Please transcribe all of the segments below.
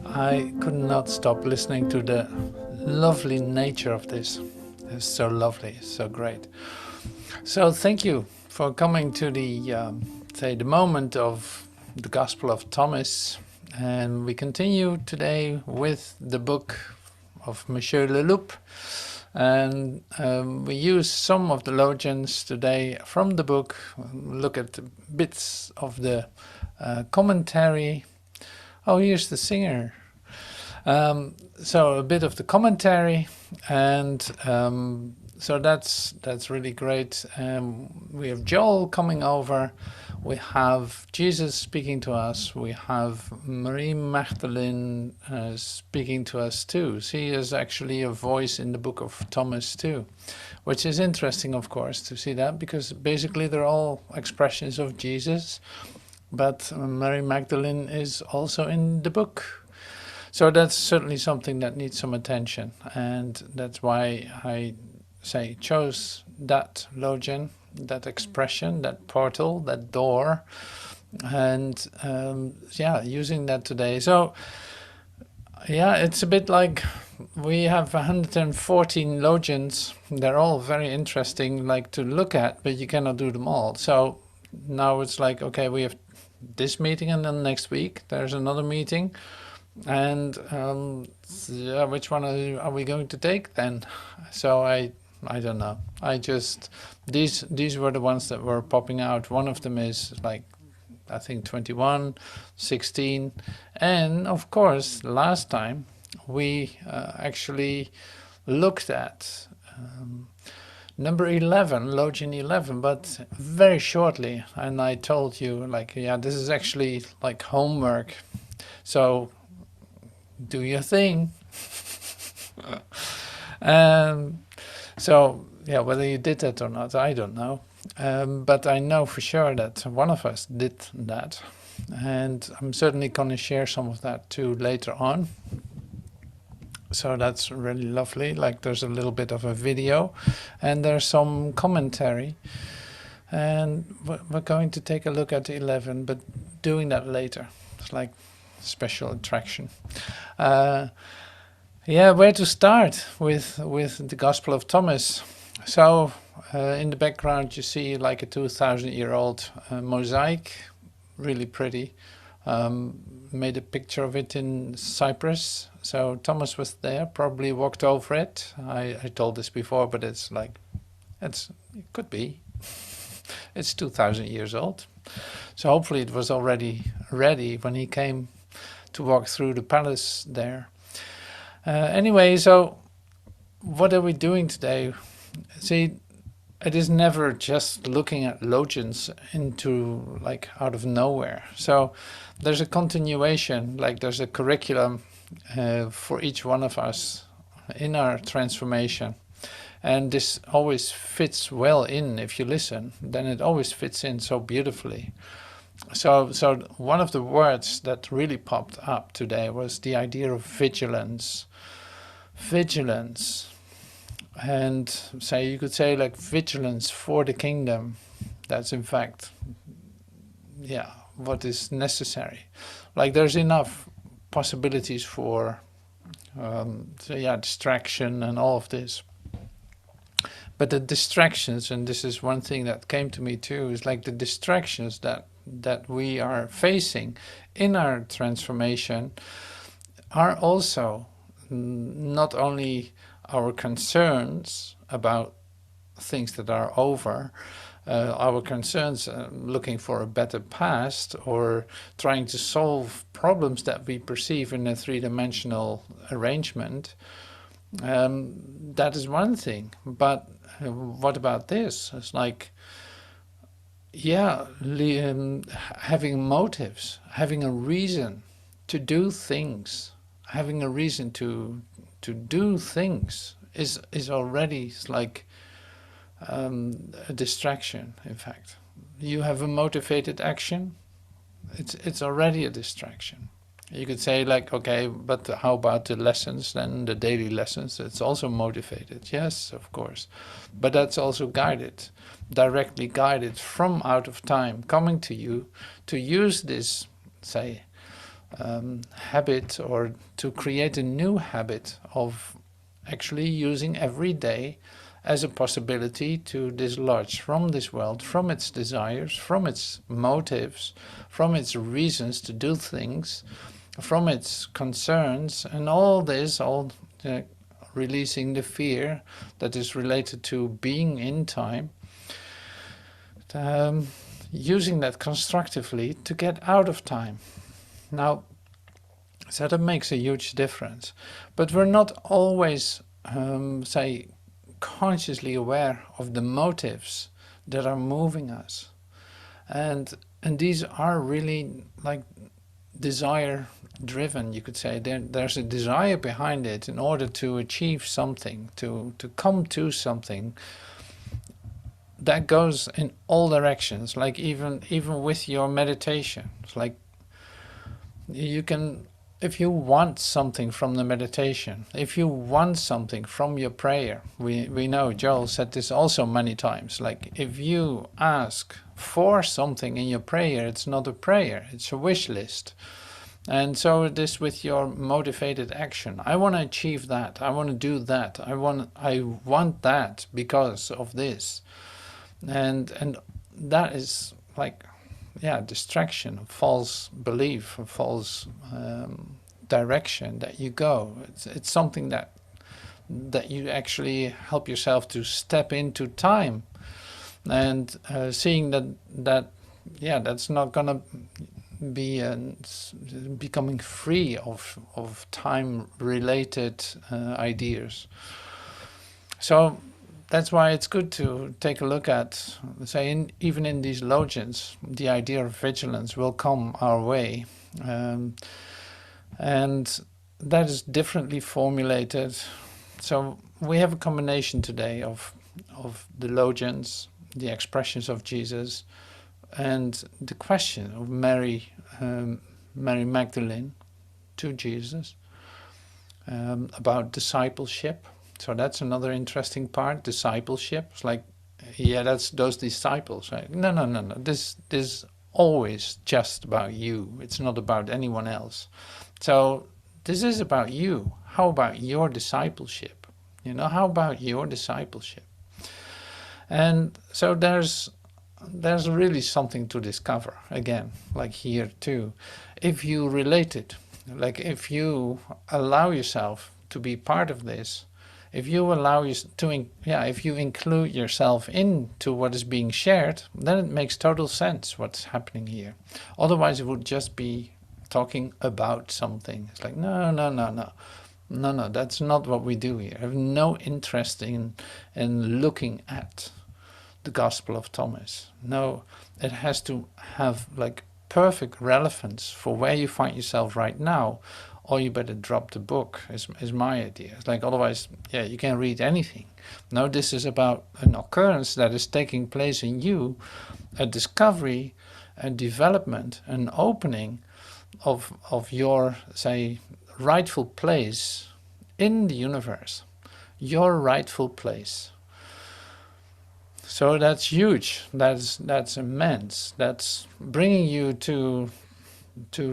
I could not stop listening to the lovely nature of this. It's so lovely, it's so great. So thank you for coming to the moment of the Gospel of Thomas, and we continue today with the book of Monsieur Leloup, and we use some of the Logions today from the book, look at bits of the commentary. Oh, here's the singer. So a bit of the commentary, and so that's really great. We have Joel coming over, we have Jesus speaking to us, we have Marie Magdalene speaking to us too. She is actually a voice in the book of Thomas too, which is interesting, of course, to see that, because basically they're all expressions of Jesus, but Mary Magdalene is also in the book. So that's certainly something that needs some attention, and that's why I chose that Logion, that expression, that portal, that door, and yeah, using that today. So yeah, it's a bit like we have 114 Logions. They're all very interesting, like to look at, but you cannot do them all. So now it's like, okay, we have this meeting, and then next week there's another meeting. And yeah, which one are we going to take then? So I don't know. I just, these were the ones that were popping out. One of them is like, I think 21, 16, and of course last time we actually looked at number 11, Logion 11, but very shortly, and I told you, like, yeah, this is actually like homework, so do your thing. So yeah, whether you did that or not, I don't know, but I know for sure that one of us did that, and I'm certainly going to share some of that too later on. So that's really lovely. Like, there's a little bit of a video and there's some commentary, and we're going to take a look at 11, but doing that later. It's like special attraction. Yeah, where to start with the Gospel of Thomas? So in the background you see like a 2,000-year-old mosaic, really pretty. Made a picture of it in Cyprus. So Thomas was there, probably walked over it. I told this before, but it's like, it could be. It's 2,000 years old. So hopefully it was already ready when he came to walk through the palace there. Anyway, so what are we doing today? See, it is never just looking at Logions into like out of nowhere. So there's a continuation, like there's a curriculum for each one of us in our transformation. And this always fits well in. If you listen, then it always fits in so beautifully. So one of the words that really popped up today was the idea of vigilance. Vigilance. And say, you could say like vigilance for the kingdom. That's in fact, yeah, what is necessary. Like there's enough possibilities for so yeah, distraction and all of this. But the distractions, and this is one thing that came to me too, is like the distractions that we are facing in our transformation are also not only our concerns about things that are over, our concerns looking for a better past or trying to solve problems that we perceive in a three-dimensional arrangement. That is one thing, but what about this? It's like, yeah, having motives, having a reason to do things, having a reason to do things is already like a distraction. In fact, you have a motivated action, it's already a distraction. You could say like, okay, but how about the lessons then, the daily lessons? It's also motivated, yes, of course, but that's also guided, directly guided from out of time, coming to you to use this say, habit, or to create a new habit of actually using every day as a possibility to dislodge from this world, from its desires, from its motives, from its reasons to do things, from its concerns, and all this, releasing the fear that is related to being in time, using that constructively to get out of time. Now, so that makes a huge difference. But we're not always, say, consciously aware of the motives that are moving us. And these are really like desire driven, you could say. There's a desire behind it in order to achieve something, to come to something that goes in all directions, like even with your meditation. It's like you can, if you want something from the meditation, if you want something from your prayer, we know Joel said this also many times, like if you ask for something in your prayer, it's not a prayer, it's a wish list. And so it is with your motivated action. I want to achieve that, I want to do that, I want that because of this. And that is like, yeah, distraction, false belief, false direction that you go. It's something that you actually help yourself to step into time, and seeing that that's not gonna be becoming free of time related ideas. So that's why it's good to take a look at, say, even in these Logions, the idea of vigilance will come our way. And that is differently formulated. So we have a combination today of the Logions, the expressions of Jesus, and the question of Mary Magdalene to Jesus about discipleship. So that's another interesting part, discipleship. It's like, yeah, that's those disciples, right? No. This is always just about you. It's not about anyone else. So this is about you. How about your discipleship? How about your discipleship? And so there's really something to discover, again, like here too. If you relate it, like if you allow yourself to be part of this, if you allow if you include yourself into what is being shared, then it makes total sense what's happening here. Otherwise, it would just be talking about something. It's like, no, that's not what we do here. I have no interest in looking at the Gospel of Thomas. No, it has to have like perfect relevance for where you find yourself right now, or you better drop the book, is my idea. It's like, otherwise, you can read anything. No, this is about an occurrence that is taking place in you, a discovery, a development, an opening of your, say, rightful place in the universe, your rightful place. So that's huge, that's immense, that's bringing you to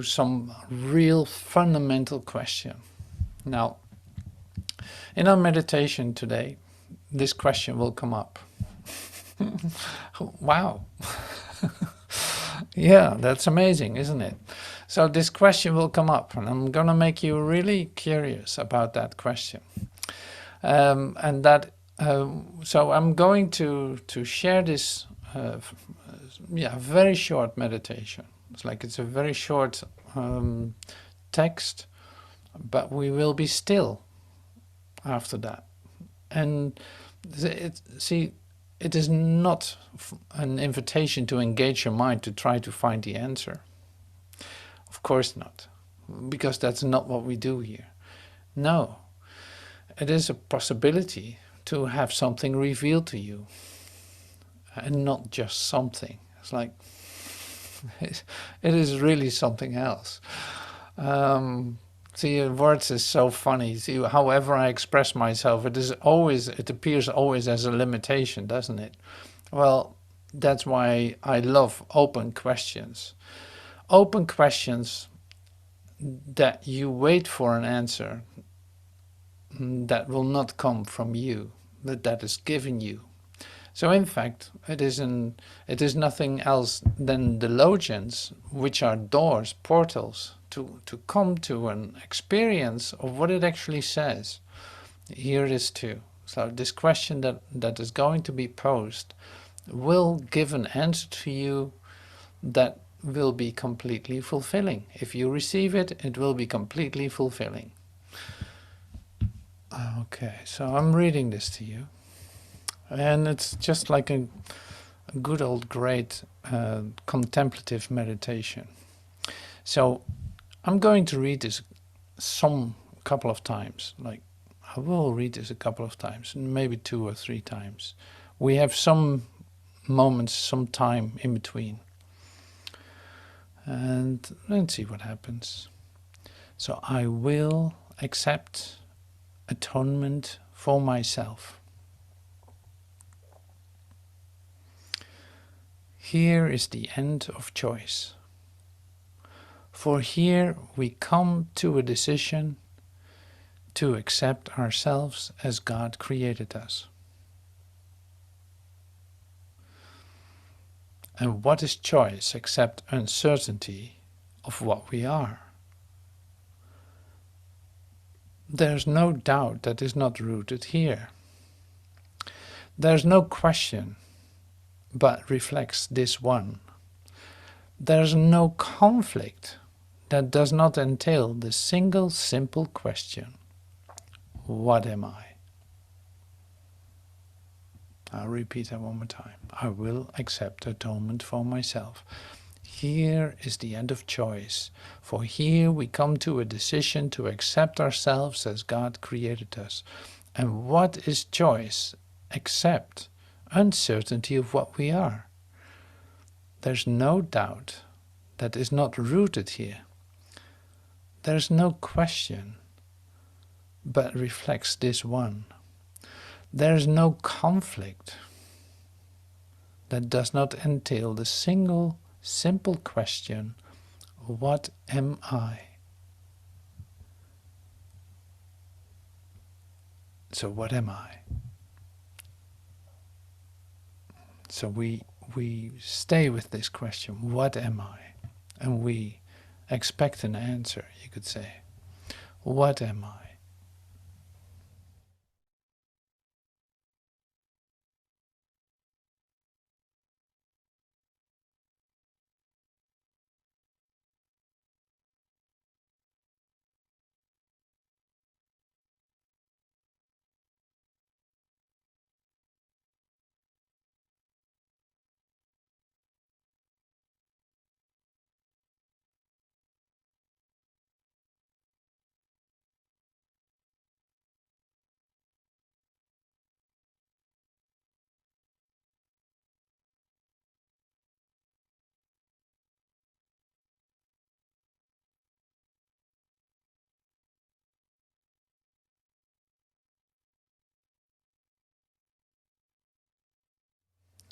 some real fundamental question. Now, in our meditation today, this question will come up. Wow. Yeah, that's amazing, isn't it? So this question will come up, and I'm going to make you really curious about that question. And that, so I'm going to share this very short meditation. It's a very short text, but we will be still after that. And it is not an invitation to engage your mind to try to find the answer. Of course not, because that's not what we do here. No, it is a possibility to have something revealed to you, and not just something. It's like, it is really something else. See, words is so funny. See, however I express myself, it appears always as a limitation, doesn't it? Well, that's why I love open questions. open questions that you wait for an answer that will not come from you, but that is given you. So in fact, it is nothing else than the Logions, which are doors, portals, to come to an experience of what it actually says. Here it is too. So this question that is going to be posed will give an answer to you that will be completely fulfilling. If you receive it, it will be completely fulfilling. Okay, so I'm reading this to you. And it's just like a good old great contemplative meditation. So I'm going to read this couple of times. Like I will read this a couple of times, maybe 2 or 3 times. We have some moments, some time in between. And let's see what happens. So I will accept atonement for myself. Here is the end of choice. For here we come to a decision to accept ourselves as God created us. And what is choice except uncertainty of what we are? There's no doubt that is not rooted here. There's no question but reflects this one. There's no conflict that does not entail the single simple question, what am I? I'll repeat that one more time. I will accept atonement for myself. Here is the end of choice, for here we come to a decision to accept ourselves as God created us. And what is choice except uncertainty of what we are? There's no doubt that is not rooted here. There's no question, but reflects this one. There's no conflict that does not entail the single simple question, what am I? So what am I? So we stay with this question, what am I? And we expect an answer, you could say. What am I?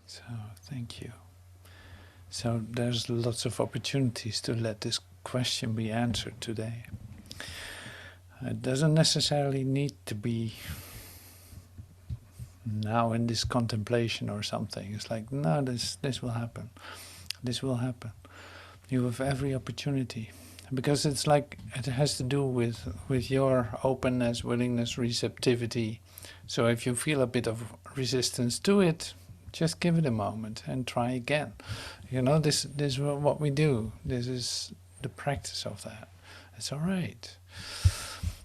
So, thank you. So there's lots of opportunities to let this question be answered today. It doesn't necessarily need to be now in this contemplation or something. It's like, no, this will happen. This will happen. You have every opportunity. Because it's like, it has to do with your openness, willingness, receptivity. So if you feel a bit of resistance to it, just give it a moment and try again. You know, this is what we do. This is the practice of that. It's all right.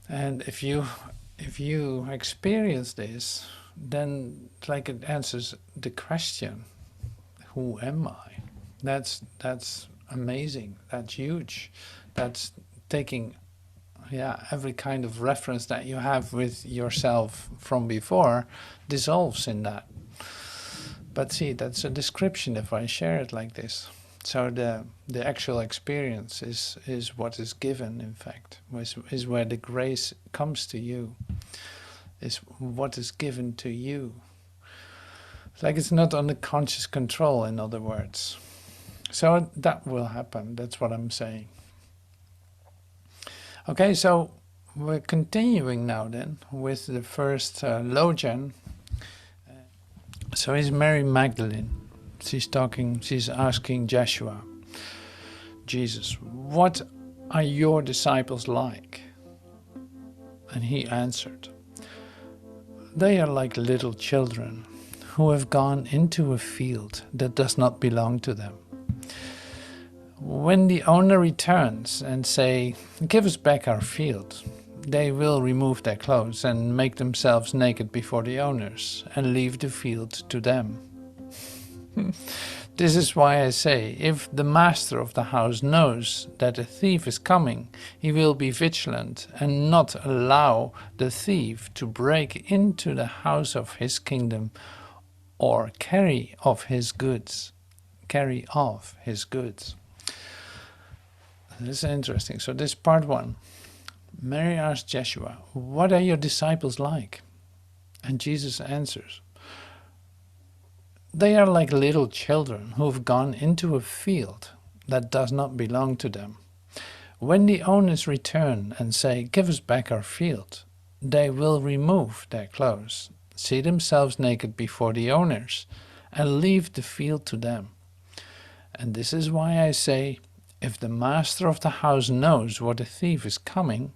And if you experience this, then like it answers the question, who am I? That's amazing. That's huge. That's taking every kind of reference that you have with yourself from before dissolves in that. But see, that's a description if I share it like this. So the actual experience is what is given, in fact, is where the grace comes to you, is what is given to you. It's like it's not under conscious control, in other words. So that will happen. That's what I'm saying. Okay, so we're continuing now then with the first Logion. So it's Mary Magdalene. She's asking Joshua, Jesus, what are your disciples like? And he answered, they are like little children who have gone into a field that does not belong to them. When the owner returns and say, give us back our field, they will remove their clothes and make themselves naked before the owners and leave the field to them. This is why I say, if the master of the house knows that a thief is coming, he will be vigilant and not allow the thief to break into the house of his kingdom or carry off his goods. Carry off his goods. This is interesting. So this is part one. Mary asked Joshua, what are your disciples like? And Jesus answers, they are like little children who have gone into a field that does not belong to them. When the owners return and say, give us back our field, they will remove their clothes, see themselves naked before the owners, and leave the field to them. And this is why I say, if the master of the house knows what a thief is coming,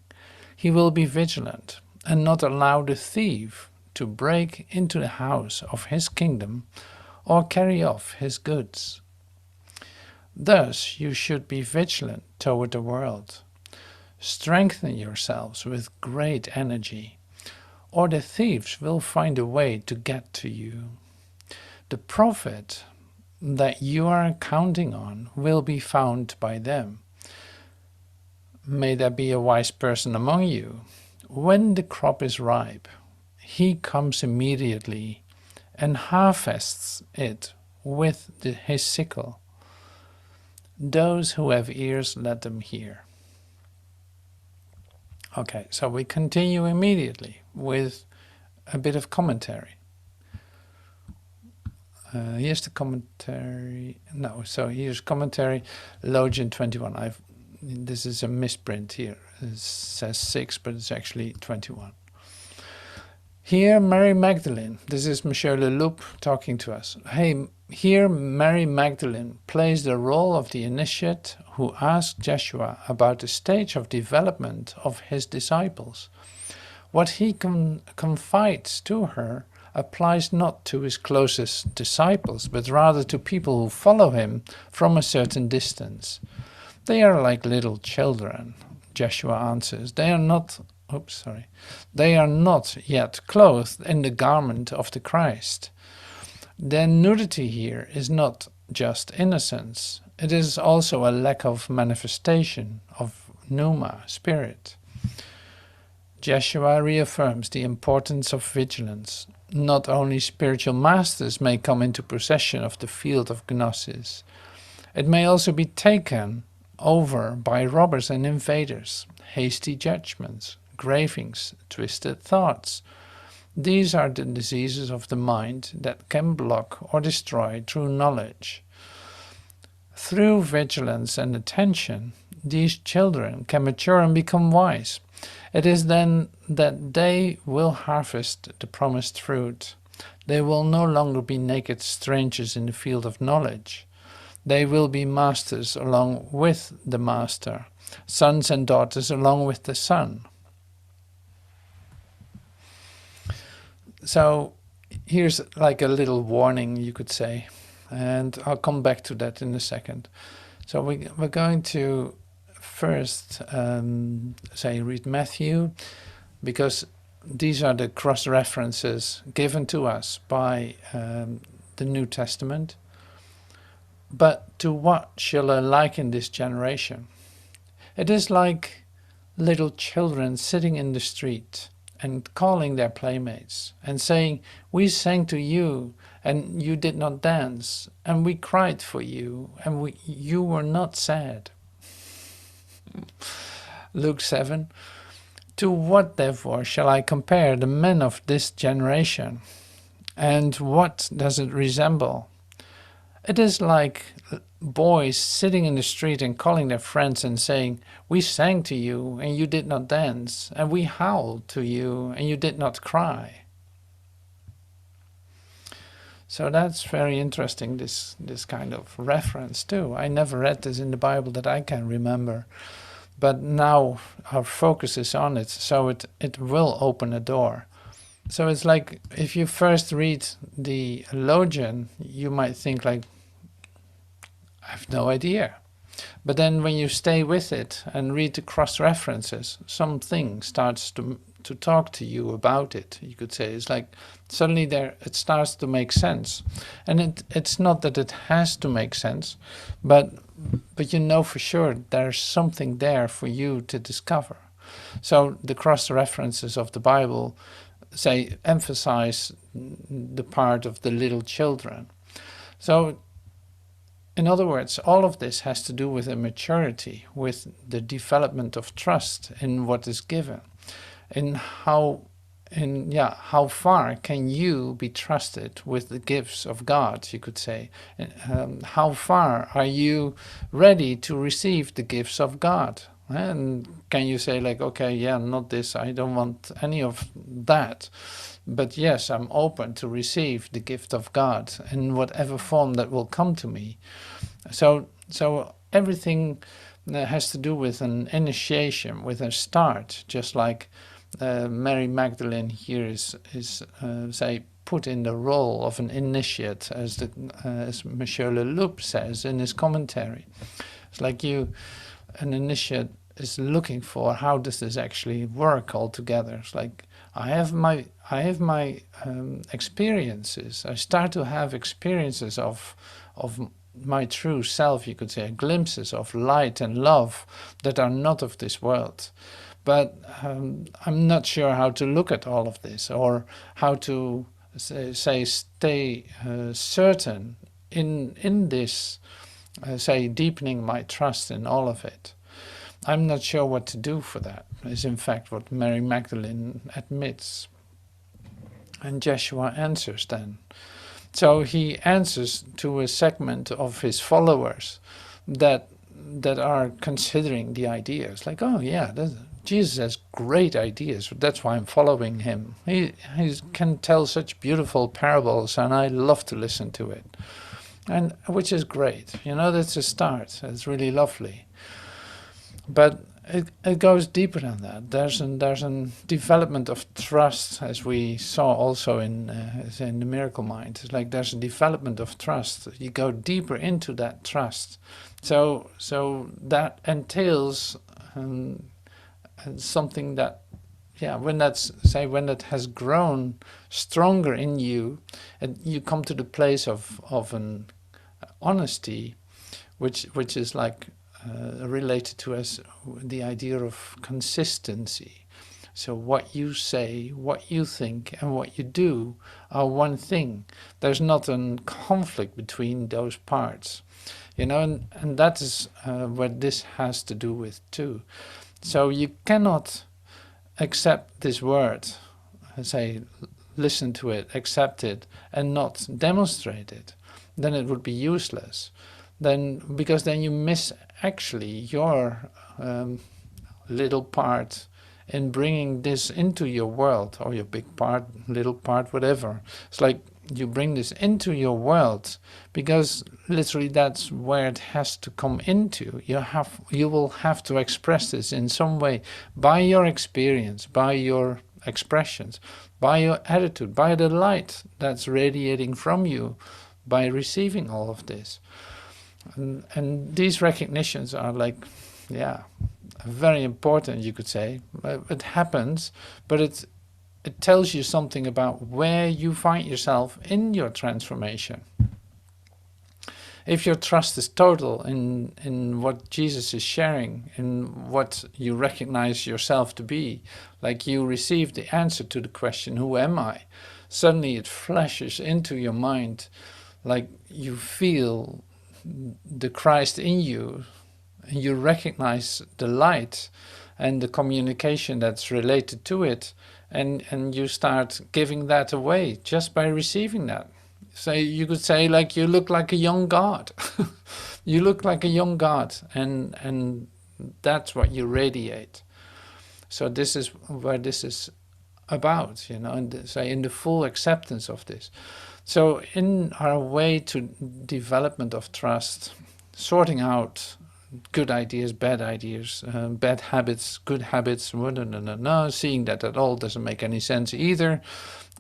he will be vigilant and not allow the thief to break into the house of his kingdom or carry off his goods. Thus you should be vigilant toward the world. Strengthen yourselves with great energy, or the thieves will find a way to get to you. The profit that you are counting on will be found by them. May there be a wise person among you. When the crop is ripe, he comes immediately and harvests it with his sickle. Those who have ears, let them hear. Okay, so we continue immediately with a bit of commentary. Here's the commentary. No, so here's commentary, Logion 21. This is a misprint here. It says 6, but it's actually 21. Here, Mary Magdalene, this is Monsieur Leloup talking to us. Here Mary Magdalene plays the role of the initiate who asked Joshua about the stage of development of his disciples. What he confides to her applies not to his closest disciples, but rather to people who follow him from a certain distance. They are like little children, Joshua answers. They are not yet clothed in the garment of the Christ. Their nudity here is not just innocence. It is also a lack of manifestation of pneuma, spirit. Joshua reaffirms the importance of vigilance. Not only spiritual masters may come into possession of the field of gnosis, it may also be taken over by robbers and invaders, hasty judgments, cravings, twisted thoughts. These are the diseases of the mind that can block or destroy true knowledge. Through vigilance and attention, these children can mature and become wise. It is then that they will harvest the promised fruit. They will no longer be naked strangers in the field of knowledge. They will be masters along with the master, sons and daughters along with the son. So here's like a little warning, you could say, and I'll come back to that in a second. So we're going to first read Matthew, because these are the cross-references given to us by the New Testament. But to what shall I liken this generation? It is like little children sitting in the street and calling their playmates and saying, we sang to you and you did not dance, and we cried for you and you were not sad. Luke 7. To what therefore shall I compare the men of this generation? And what does it resemble? It is like boys sitting in the street and calling their friends and saying, "We sang to you and you did not dance, and we howled to you and you did not cry." So that's very interesting, this kind of reference too. I never read this in the Bible that I can remember. But now our focus is on it, so it will open a door. So it's like, if you first read the Logion, you might think like, I have no idea. But then when you stay with it and read the cross-references, something starts to talk to you about it, you could say. It's like suddenly it starts to make sense. And it's not that it has to make sense, but you know for sure there's something there for you to discover. So the cross-references of the Bible, say, emphasize the part of the little children. So in other words, all of this has to do with a maturity, with the development of trust in what is given, in how far can you be trusted with the gifts of God, you could say. How far are you ready to receive the gifts of God? And can you say like, okay, yeah, not this, I don't want any of that. But yes, I'm open to receive the gift of God in whatever form that will come to me. So everything has to do with an initiation, with a start, just like Mary Magdalene here is say, put in the role of an initiate, as Monsieur Leloup says in his commentary. It's like an initiate is looking for, how does this actually work altogether? It's like, I have my experiences. I start to have experiences of my true self, you could say, glimpses of light and love that are not of this world. But I'm not sure how to look at all of this, or how to stay certain in this, say, deepening my trust in all of it. I'm not sure what to do for that, is in fact what Mary Magdalene admits. And Joshua answers then. So he answers to a segment of his followers that are considering the ideas. Like, oh yeah, Jesus has great ideas. That's why I'm following him. He can tell such beautiful parables, and I love to listen to it. And which is great. You know, that's a start. It's really lovely. But it goes deeper than that. There's a development of trust, as we saw also in the Miracle Mind. It's like there's a development of trust. You go deeper into that trust. So that entails something that, when that has grown stronger in you, and you come to the place of an honesty, which is like related to as the idea of consistency. So what you say, what you think, and what you do are one thing. There's not a conflict between those parts, you know, and that is what this has to do with too. So you cannot accept this word, say, listen to it, accept it, and not demonstrate it. Then it would be useless. Because then you miss actually your little part in bringing this into your world, or your big part, little part, whatever. It's like you bring this into your world, because literally that's where it has to come into. You will have to express this in some way, by your experience, by your expressions, by your attitude, by the light that's radiating from you, by receiving all of this. And these recognitions are like, very important, you could say. It happens, but it tells you something about where you find yourself in your transformation. If your trust is total in what Jesus is sharing, in what you recognize yourself to be, like you receive the answer to the question, who am I? Suddenly it flashes into your mind, like you feel the Christ in you, and you recognize the light and the communication that's related to it, and you start giving that away just by receiving that. So you could say, like, you look like a young God You look like a young God, and that's what you radiate. So this is where this is about, and say in the full acceptance of this. So in our way to development of trust, sorting out good ideas, bad habits, good habits, no, seeing that all doesn't make any sense either,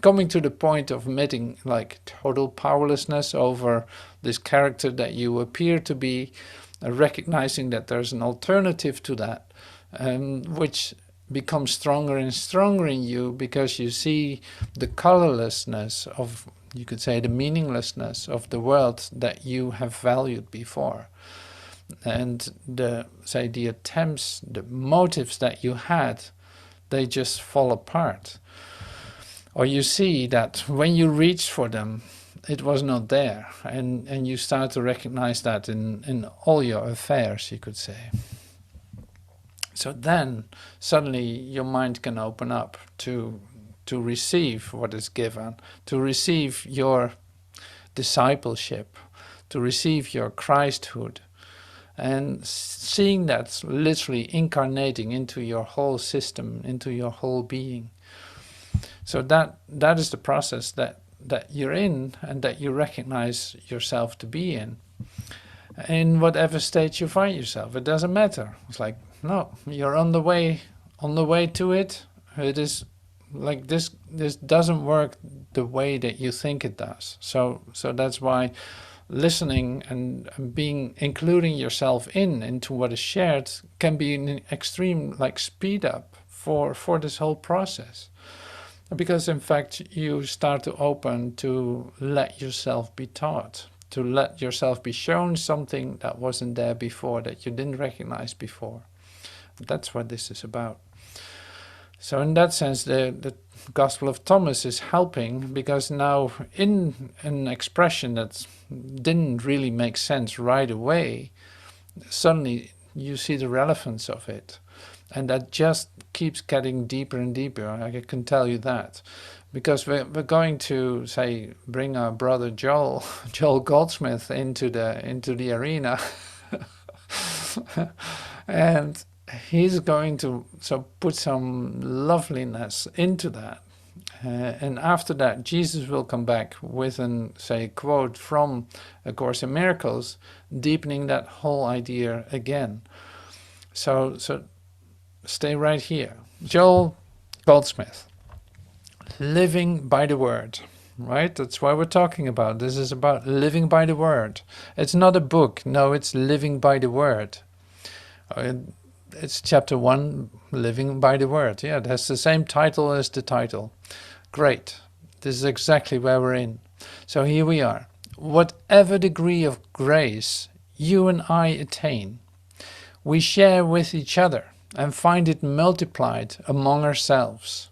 coming to the point of admitting like total powerlessness over this character that you appear to be, recognizing that there's an alternative to that, which becomes stronger and stronger in you because you see the colorlessness of, you could say, the meaninglessness of the world that you have valued before. And the attempts, the motives that you had, they just fall apart. Or you see that when you reach for them, it was not there. And you start to recognize that in all your affairs, you could say. So then suddenly your mind can open up to receive what is given, to receive your discipleship, to receive your Christhood, and seeing that literally incarnating into your whole system, into your whole being. So that is the process that you're in and that you recognize yourself to be in whatever state you find yourself. It doesn't matter. It's like, no, you're on the way to it. It is like this doesn't work the way that you think it does. So that's why listening and including yourself into what is shared can be an extreme like speed up for this whole process. Because in fact you start to open to let yourself be taught, to let yourself be shown something that wasn't there before, that you didn't recognize before. That's what this is about. So in that sense, the Gospel of Thomas is helping, because now in an expression that didn't really make sense right away, suddenly you see the relevance of it. And that just keeps getting deeper and deeper, I can tell you that. Because we're going to, say, bring our brother Joel Goldsmith into the arena. And he's going to put some loveliness into that. And after that, Jesus will come back with an, quote from A Course in Miracles, deepening that whole idea again. So stay right here. Joel Goldsmith, living by the word, right? That's why we're talking about. This is about living by the word. It's not a book. No, it's living by the word. It's chapter 1, living by the word. Yeah, that's the same title as the title. Great. This is exactly where we're in. So here we are. Whatever degree of grace you and I attain, we share with each other and find it multiplied among ourselves.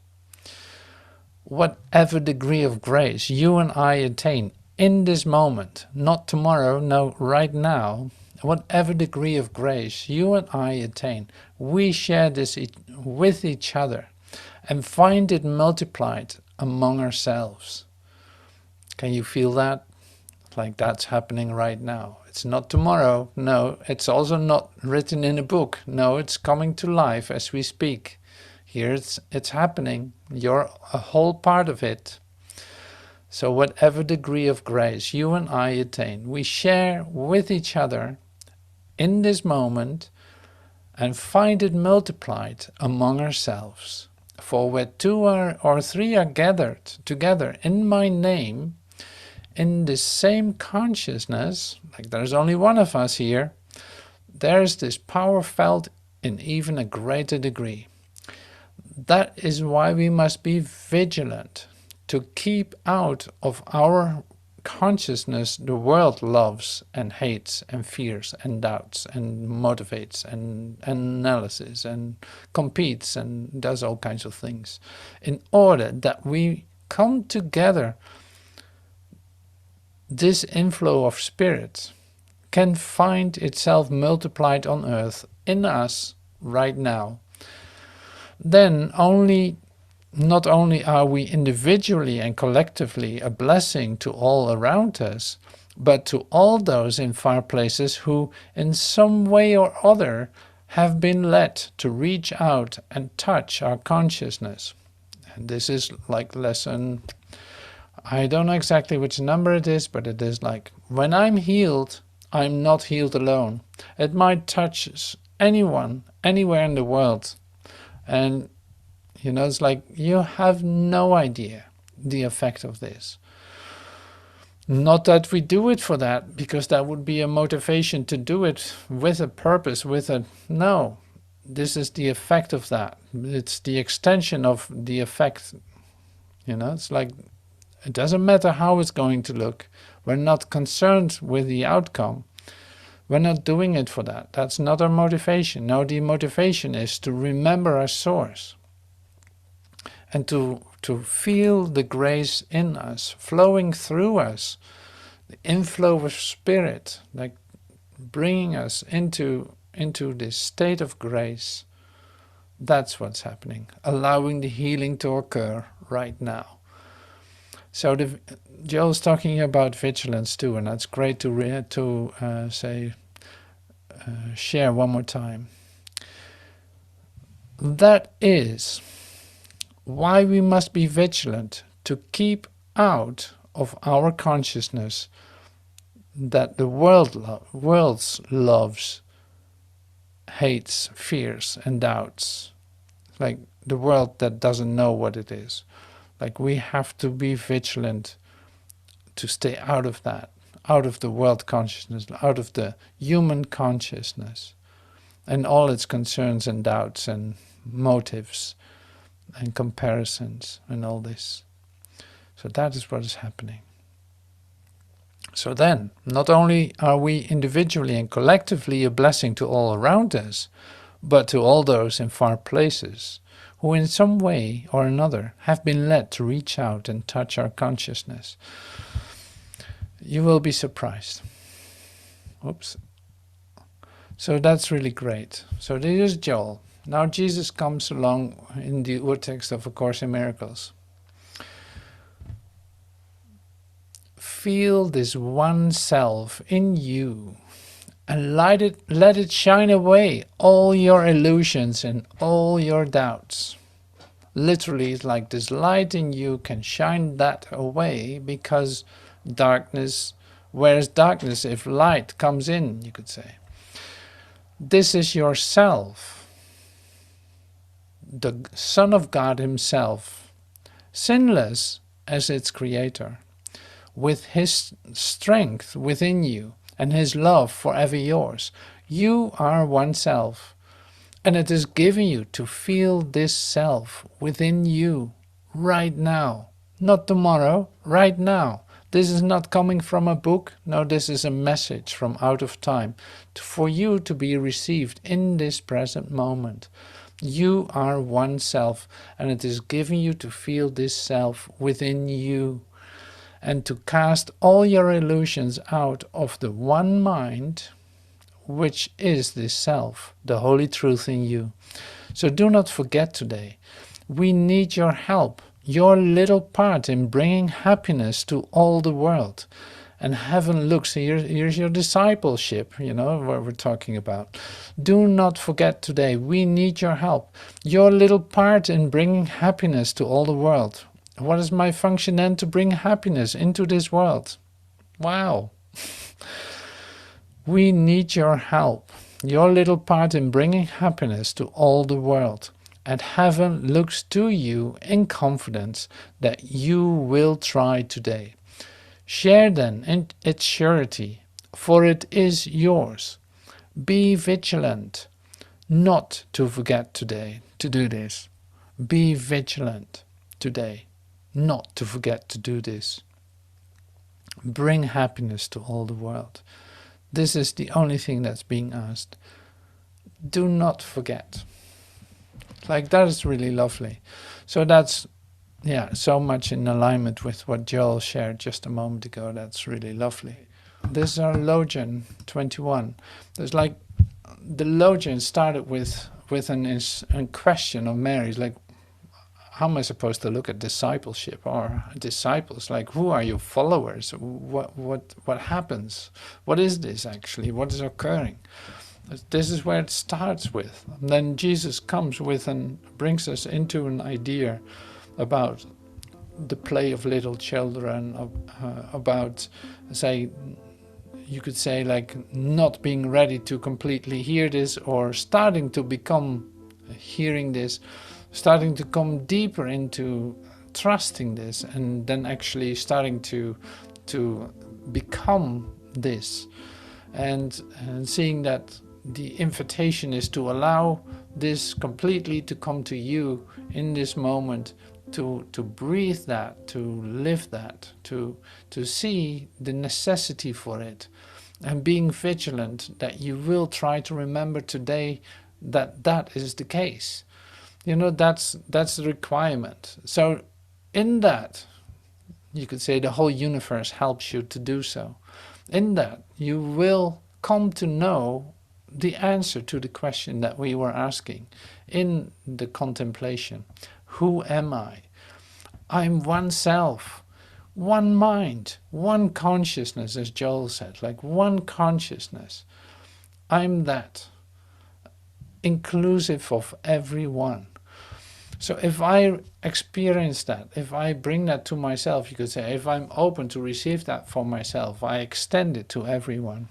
Whatever degree of grace you and I attain in this moment, not tomorrow, no, right now, whatever degree of grace you and I attain, we share this with each other and find it multiplied among ourselves. Can you feel that? Like that's happening right now. It's not tomorrow. No, it's also not written in a book. No, it's coming to life as we speak. Here it's happening. You're a whole part of it. So whatever degree of grace you and I attain, we share with each other in this moment and find it multiplied among ourselves. For where 2 or 3 are gathered together in my name, in the same consciousness, like there's only one of us here, there's this power felt in even a greater degree. That is why we must be vigilant, to keep out of our consciousness the world loves and hates and fears and doubts and motivates and analysis and competes and does all kinds of things, in order that we come together. This inflow of spirit can find itself multiplied on earth in us right now. Then not only are we individually and collectively a blessing to all around us, but to all those in far places who, in some way or other, have been led to reach out and touch our consciousness. And this is like lesson, I don't know exactly which number it is, but it is like, when I'm healed, I'm not healed alone. It might touch anyone, anywhere in the world. And, you know, it's like, you have no idea the effect of this. Not that we do it for that, because that would be a motivation to do it with a purpose, no. This is the effect of that. It's the extension of the effect. You know, it's like, it doesn't matter how it's going to look. We're not concerned with the outcome. We're not doing it for that. That's not our motivation. No, the motivation is to remember our source and to feel the grace in us, flowing through us, the inflow of spirit, like bringing us into this state of grace. That's what's happening, allowing the healing to occur right now. So Joel's talking about vigilance too, and that's great to share one more time. That is why we must be vigilant, to keep out of our consciousness that the world loves, hates, fears, and doubts. Like the world that doesn't know what it is. Like we have to be vigilant to stay out of that, out of the world consciousness, out of the human consciousness, and all its concerns and doubts and motives and comparisons and all this. So that is what is happening. So then, not only are we individually and collectively a blessing to all around us, but to all those in far places, who in some way or another have been led to reach out and touch our consciousness. You will be surprised. Oops. So that's really great. So this is Joel. Now Jesus comes along in the urtext of A Course in Miracles. Feel this one self in you and let it shine away all your illusions and all your doubts. Literally, it's like this light in you can shine that away, because darkness, where's darkness if light comes in, you could say. This is yourself, the Son of God himself, sinless as its creator, with his strength within you and his love forever yours. You are one self, and it is given you to feel this self within you right now, not tomorrow, right now. This is not coming from a book. No, this is a message from out of time for you to be received in this present moment. You are one self, and it is given you to feel this self within you and to cast all your illusions out of the one mind, which is this self, the holy truth in you. So do not forget today, we need your help, your little part in bringing happiness to all the world. And heaven looks, here's your discipleship, you know, what we're talking about. Do not forget today, we need your help, your little part in bringing happiness to all the world. What is my function then? To bring happiness into this world. Wow. We need your help, your little part in bringing happiness to all the world. And heaven looks to you in confidence that you will try today. Share then in its surety, for it is yours. Be vigilant, not to forget today to do this. Be vigilant today, not to forget to do this. Bring happiness to all the world. This is the only thing that's being asked. Do not forget. Like, that is really lovely. So that's, yeah, so much in alignment with what Joel shared just a moment ago. That's really lovely. This is our Logion 21. There's like, the Logion started with a question of Mary's, like, how am I supposed to look at discipleship or disciples? Like, who are your followers? What happens? What is this actually? What is occurring? This is where it starts with. And then Jesus comes with and brings us into an idea about the play of little children, about, say, you could say, like, not being ready to completely hear this, or starting to become hearing this, starting to come deeper into trusting this, and then actually starting to become this, and seeing that the invitation is to allow this completely to come to you in this moment, to breathe that, to live that, to see the necessity for it, and being vigilant that you will try to remember today that that is the case. You know, that's the requirement. So in that, you could say the whole universe helps you to do so. In that, you will come to know the answer to the question that we were asking in the contemplation. Who am I? I'm one self, one mind, one consciousness, as Joel said, like one consciousness. I'm that, inclusive of everyone. So if I experience that, if I bring that to myself, you could say, if I'm open to receive that for myself, I extend it to everyone.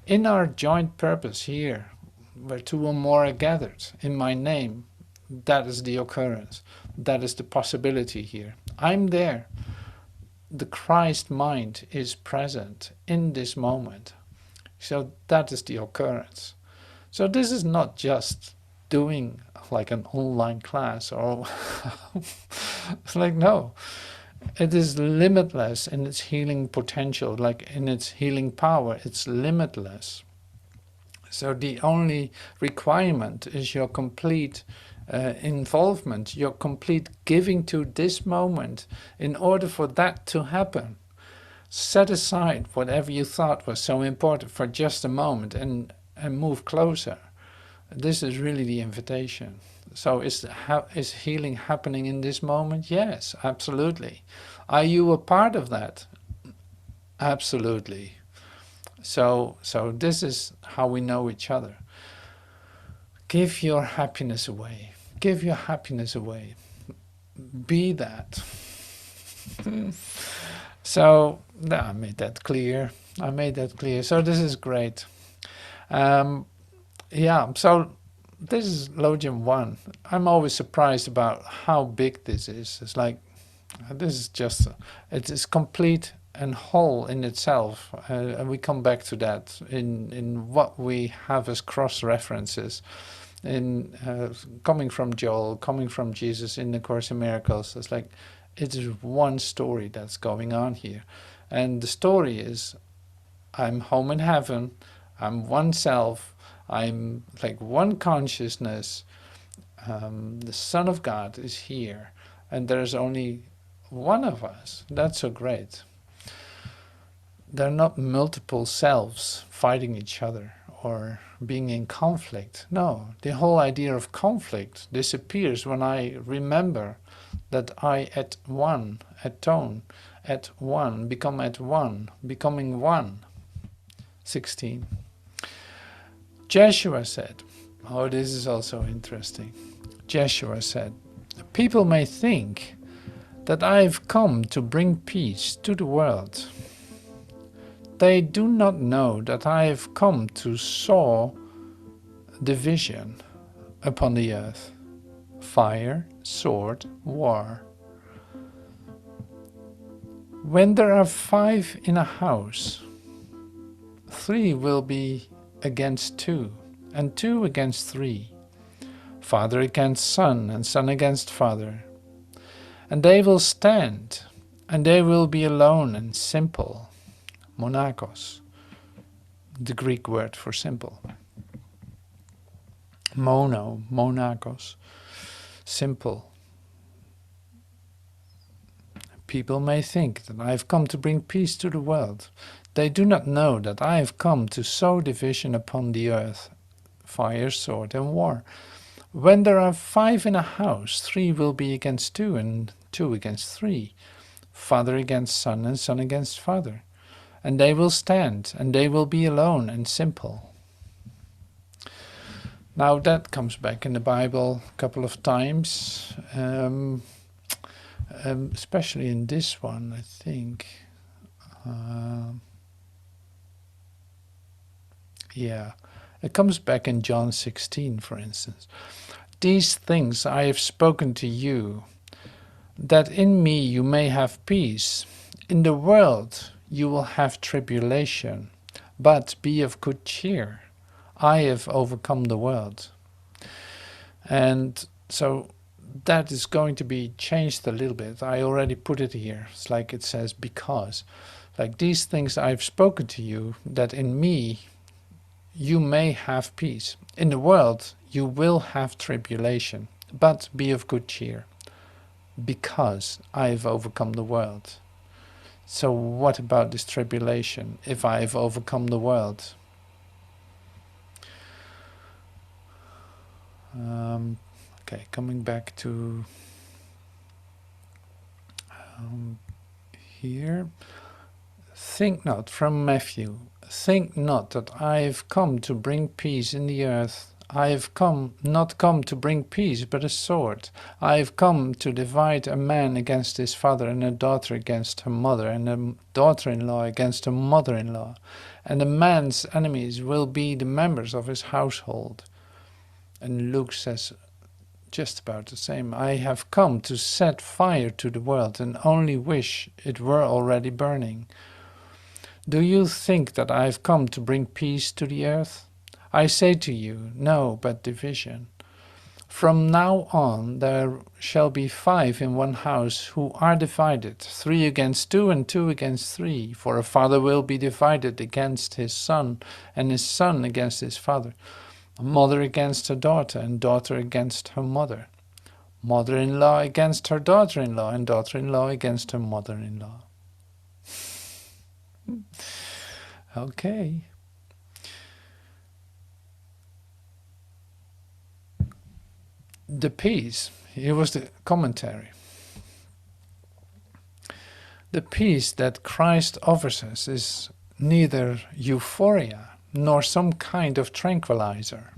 In our joint purpose here, where two or more are gathered in my name, that is the occurrence. That is the possibility here. I'm there. The Christ mind is present in this moment. So that is the occurrence. So this is not just doing like an online class, or it's like, no, it is limitless in its healing potential, like in its healing power. It's limitless. So the only requirement is your complete involvement, your complete giving to this moment in order for that to happen. Set aside whatever you thought was so important for just a moment and move closer. This is really the invitation. So is healing happening in this moment? Yes, absolutely. Are you a part of that? Absolutely. So this is how we know each other. Give your happiness away. Give your happiness away. Be that. So I made that clear. So this is great. Yeah, so this is Logion 1. I'm always surprised about how big this is. It's like, this is just, it is complete and whole in itself. And we come back to that in what we have as cross-references. Coming from Joel, coming from Jesus in the Course in Miracles. It's like, it is one story that's going on here. And the story is, I'm home in heaven, I'm one self, I'm like one consciousness, the Son of God is here, and there's only one of us. That's so great. They're not multiple selves fighting each other or being in conflict. No, the whole idea of conflict disappears when I remember that I become at one, becoming one. 16. Jeshua said, oh, this is also interesting. Jeshua said, people may think that I have come to bring peace to the world. They do not know that I have come to sow division upon the earth. Fire, sword, war. When there are 5 in a house, 3 will be against 2, and 2 against 3, father against son, and son against father. And they will stand, and they will be alone and simple. Monakos, the Greek word for simple. Monakos, simple. People may think that I have come to bring peace to the world. They do not know that I have come to sow division upon the earth, fire, sword, and war. When there are 5 in a house, 3 will be against 2 and 2 against 3. Father against son and son against father. And they will stand, and they will be alone and simple. Now that comes back in the Bible a couple of times, especially in this one, I think. Yeah, it comes back in John 16, for instance. These things I have spoken to you, that in me you may have peace. In the world you will have tribulation, but be of good cheer. I have overcome the world. And so that is going to be changed a little bit. I already put it here. It's like it says, because. Like these things I've spoken to you, that in me you may have peace. In the world you will have tribulation, but be of good cheer, because I've overcome the world. So what about this tribulation if I've overcome the world? Okay, coming back to here. Think not, from Matthew, think not that I have come to bring peace in the earth. I have not come to bring peace, but a sword. I have come to divide a man against his father, and a daughter against her mother, and a daughter-in-law against her mother-in-law. And a man's enemies will be the members of his household. And Luke says just about the same. I have come to set fire to the world, and only wish it were already burning. Do you think that I have come to bring peace to the earth? I say to you, no, but division. From now on there shall be 5 in one house who are divided, 3 against 2 and 2 against 3. For a father will be divided against his son, and his son against his father. A mother against her daughter, and daughter against her mother. Mother-in-law against her daughter-in-law, and daughter-in-law against her mother-in-law. Okay. The peace, here was the commentary. The peace that Christ offers us is neither euphoria nor some kind of tranquilizer.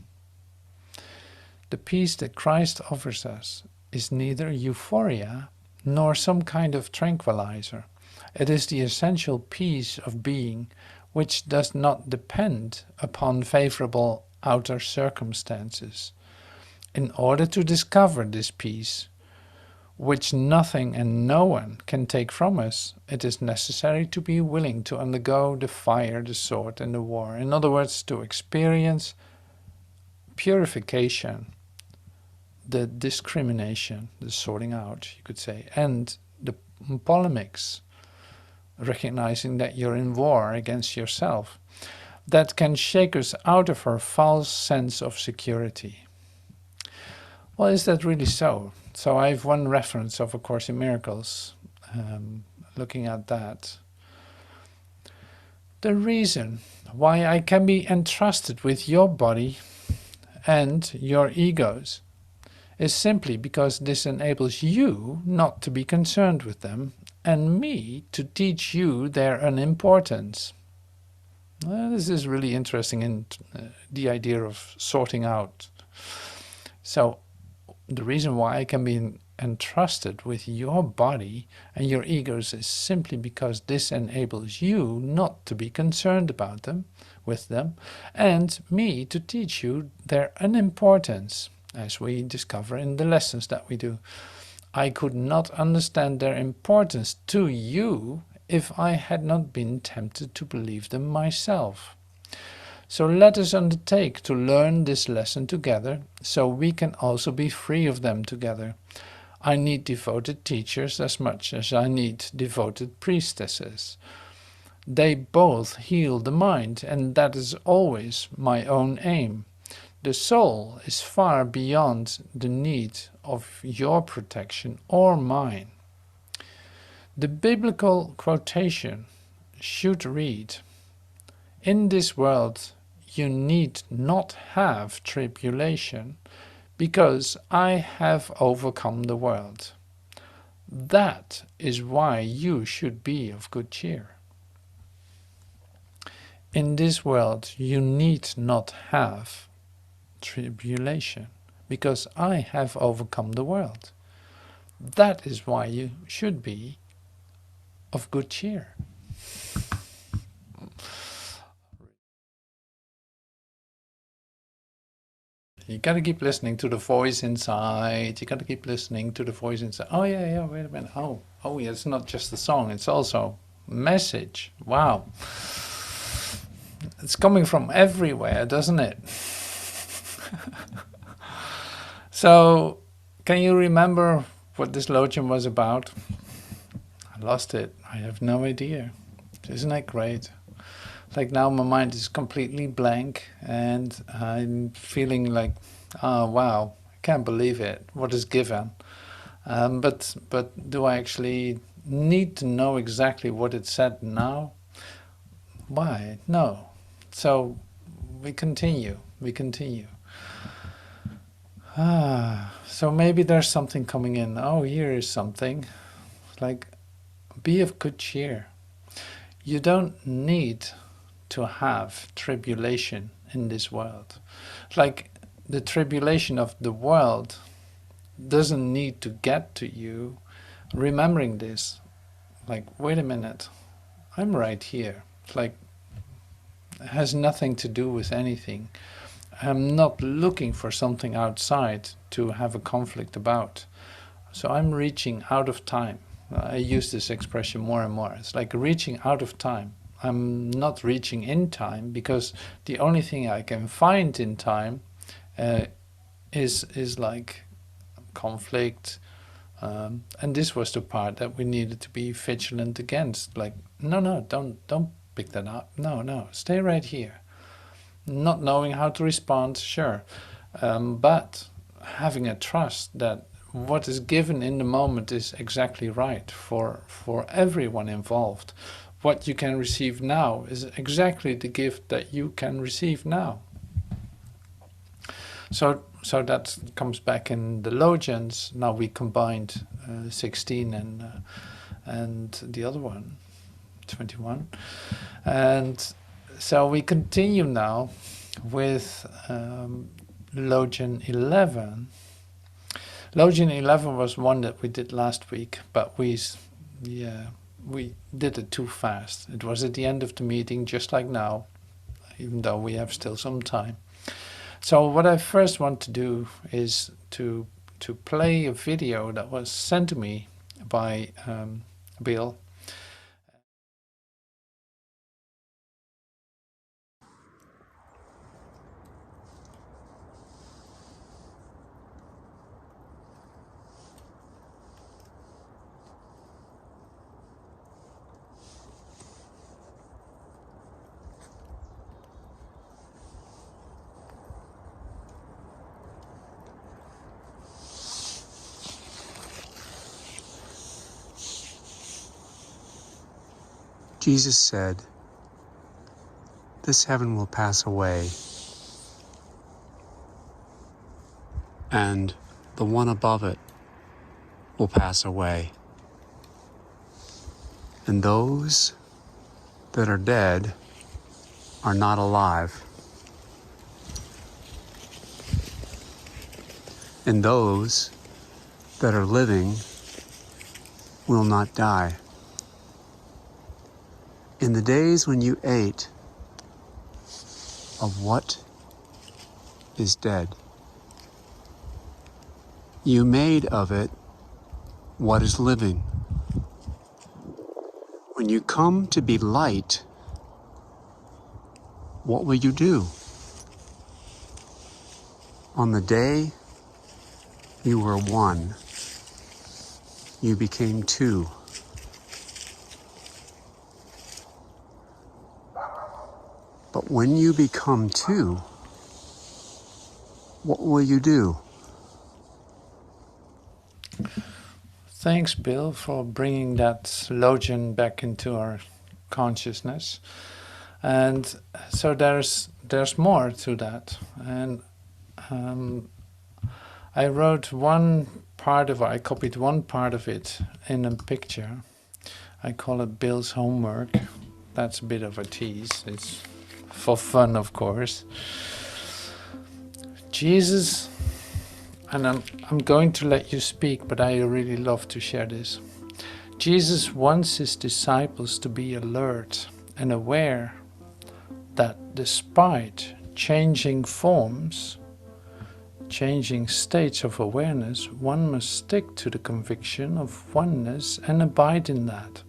The peace that Christ offers us is neither euphoria nor some kind of tranquilizer. It is the essential peace of being, which does not depend upon favorable outer circumstances. In order to discover this peace, which nothing and no one can take from us, it is necessary to be willing to undergo the fire, the sword, and the war. In other words, to experience purification, the discrimination, the sorting out, you could say, and the polemics, recognizing that you're in war against yourself, that can shake us out of our false sense of security. Well, is that really so? So I have one reference of A Course in Miracles, looking at that. The reason why I can be entrusted with your body and your egos is simply because this enables you not to be concerned with them, and me to teach you their unimportance. Well, this is really interesting in the idea of sorting out. So the reason why I can be entrusted with your body and your egos is simply because this enables you not to be concerned about them, with them, and me to teach you their unimportance, as we discover in the lessons that we do. I could not understand their importance to you if I had not been tempted to believe them myself. So let us undertake to learn this lesson together, so we can also be free of them together. I need devoted teachers as much as I need devoted priestesses. They both heal the mind, and that is always my own aim. The soul is far beyond the need of your protection or mine. The biblical quotation should read, "In this world you need not have tribulation, because I have overcome the world. That is why you should be of good cheer. In this world you need not have tribulation, because I have overcome the world. That is why you should be of good cheer. You gotta keep listening to the voice inside. You gotta keep listening to the voice inside. Oh yeah, wait a minute. Oh yeah, it's not just the song, it's also message. Wow. It's coming from everywhere, doesn't it? So, can you remember what this Logion was about? I lost it. I have no idea. Isn't that great? Like now my mind is completely blank and I'm feeling like, oh wow, I can't believe it. What is given? But do I actually need to know exactly what it said now? Why? No. So we continue. So maybe there's something coming in. Oh, here is something. Like, be of good cheer. You don't need to have tribulation in this world. Like, the tribulation of the world doesn't need to get to you. Remembering this, like, wait a minute, I'm right here. Like, it has nothing to do with anything. I'm not looking for something outside to have a conflict about. So I'm reaching out of time. I use this expression more and more. It's like reaching out of time. I'm not reaching in time, because the only thing I can find in time is like conflict. And this was the part that we needed to be vigilant against. Like, no, don't pick that up. No, stay right here. Not knowing how to respond, sure, but having a trust that what is given in the moment is exactly right for everyone involved. What you can receive now is exactly the gift that you can receive now. So that comes back in the Logions. Now we combined 16 and the other one, 21, and so we continue now with Logion 11. Logion 11 was one that we did last week, but we did it too fast. It was at the end of the meeting, just like now, even though we have still some time. So what I first want to do is to play a video that was sent to me by Bill. Jesus said, "This heaven will pass away, and the one above it will pass away. And those that are dead are not alive. And those that are living will not die. In the days when you ate of what is dead, you made of it what is living. When you come to be light, what will you do? On the day you were one, you became two. But when you become two, what will you do?" Thanks, Bill, for bringing that Logion back into our consciousness. And so there's more to that. And I wrote one part of it, I copied one part of it in a picture. I call it Bill's homework. That's a bit of a tease. It's for fun, of course. Jesus, and I'm going to let you speak, but I really love to share this. Jesus wants his disciples to be alert and aware that despite changing forms, changing states of awareness, one must stick to the conviction of oneness and abide in that.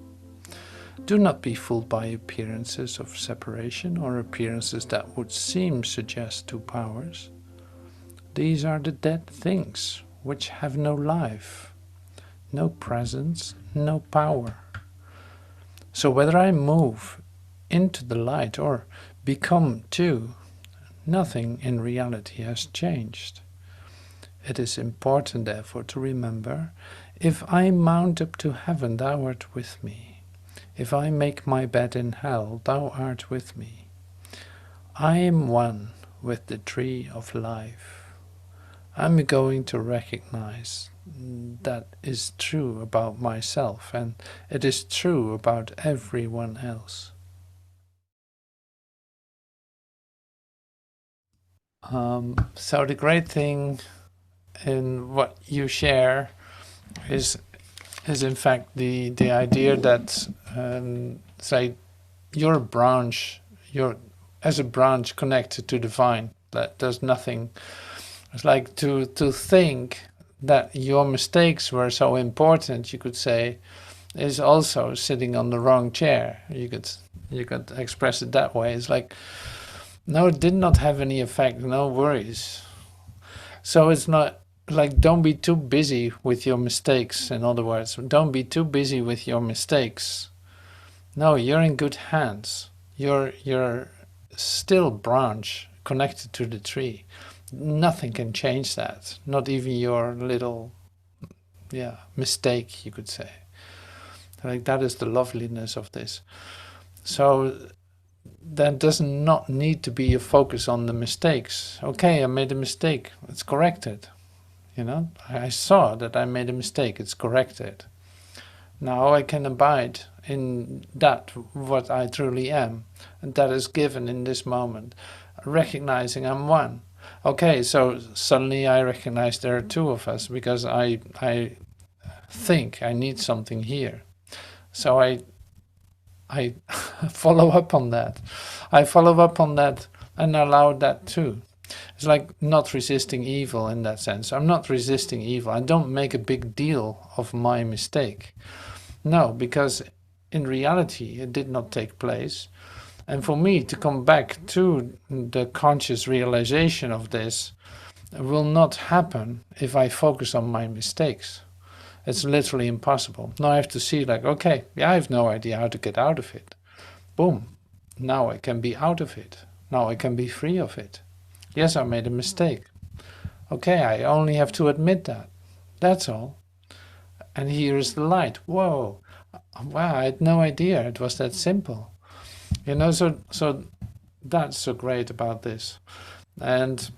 Do not be fooled by appearances of separation or appearances that would seem suggest two powers. These are the dead things which have no life, no presence, no power. So whether I move into the light or become two, nothing in reality has changed. It is important, therefore, to remember, if I mount up to heaven, thou art with me. If I make my bed in hell, thou art with me. I am one with the tree of life. I'm going to recognize that is true about myself, and it is true about everyone else. So the great thing in what you share is in fact the idea that say you're a branch, you're as a branch connected to the vine, that there's nothing. It's like to think that your mistakes were so important, you could say, is also sitting on the wrong chair. You could express it that way. It's like, no, it did not have any effect, no worries. So it's not like, don't be too busy with your mistakes. In other words, don't be too busy with your mistakes. No, you're in good hands. You're still branch connected to the tree. Nothing can change that. Not even your little, mistake, you could say. Like, that is the loveliness of this. So that does not need to be a focus on the mistakes. Okay, I made a mistake. It's corrected. I saw that I made a mistake. It's corrected. Now I can abide in that what I truly am, and that is given in this moment, recognizing I'm one. Okay, so suddenly I recognize there are two of us because I think I need something here. So I follow up on that. I follow up on that and allow that too. It's like not resisting evil in that sense. I'm not resisting evil. I don't make a big deal of my mistake. No, because in reality it did not take place. And for me to come back to the conscious realization of this will not happen if I focus on my mistakes. It's literally impossible. Now I have to see like, okay, I have no idea how to get out of it. Boom. Now I can be out of it. Now I can be free of it. Yes, I made a mistake. Okay, I only have to admit that. That's all. And here is the light. Whoa. Wow, I had no idea it was that simple. So that's so great about this. And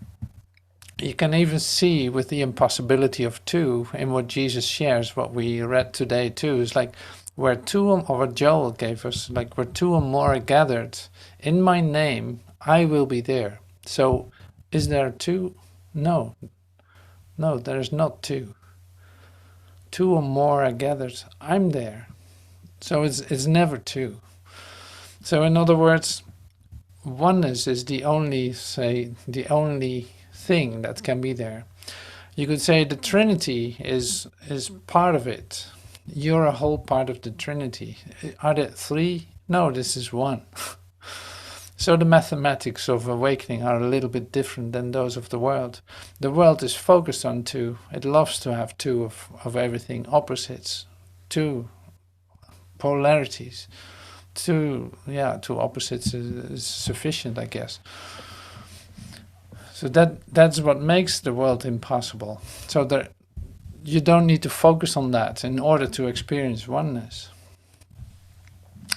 you can even see with the impossibility of two in what Jesus shares, what we read today too, is like where two, or what Joel gave us, like where two or more are gathered in my name, I will be there. So is there two? No, there's not two. Two or more are gathered, I'm there. So it's never two. So in other words, oneness is the only thing that can be there. You could say the Trinity is part of it. You're a whole part of the Trinity. Are there three? No, this is one. So the mathematics of awakening are a little bit different than those of the world. The world is focused on two. It loves to have two of everything, opposites, two polarities. Two opposites is sufficient, I guess. So that's what makes the world impossible. So you don't need to focus on that in order to experience oneness.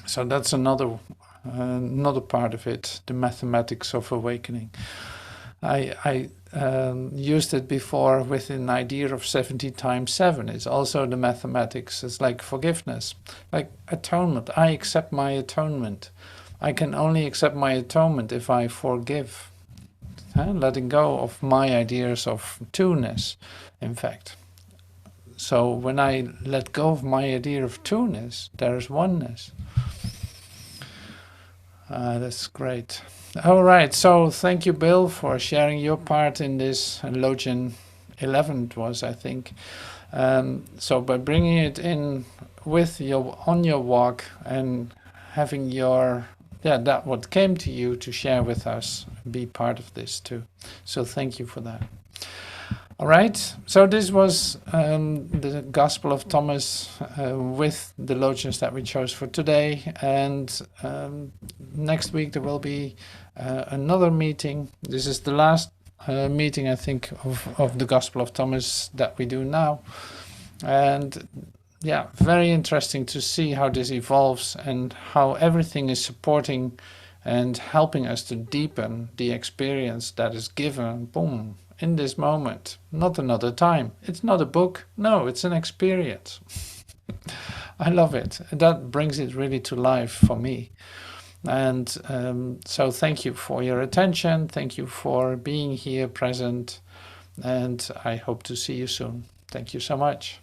So that's another part of it, the mathematics of awakening. I used it before with an idea of 70 times 7. It's also the mathematics. It's like forgiveness, like atonement. I accept my atonement. I can only accept my atonement if I forgive, letting go of my ideas of two-ness, in fact. So when I let go of my idea of two-ness, there is oneness. That's great. All right, so thank you, Bill, for sharing your part in this. Logion 11 it was, I think. So by bringing it in with your on your walk and having your that what came to you to share with us, be part of this too. So thank you for that. All right, so this was the Gospel of Thomas with the Logions that we chose for today. And next week there will be another meeting. This is the last meeting, I think, of the Gospel of Thomas that we do now. And yeah, very interesting to see how this evolves and how everything is supporting and helping us to deepen the experience that is given, boom, in this moment, not another time. It's not a book, no, it's an experience. I love it. That brings it really to life for me. And so thank you for your attention. Thank you for being here present. And I hope to see you soon. Thank you so much.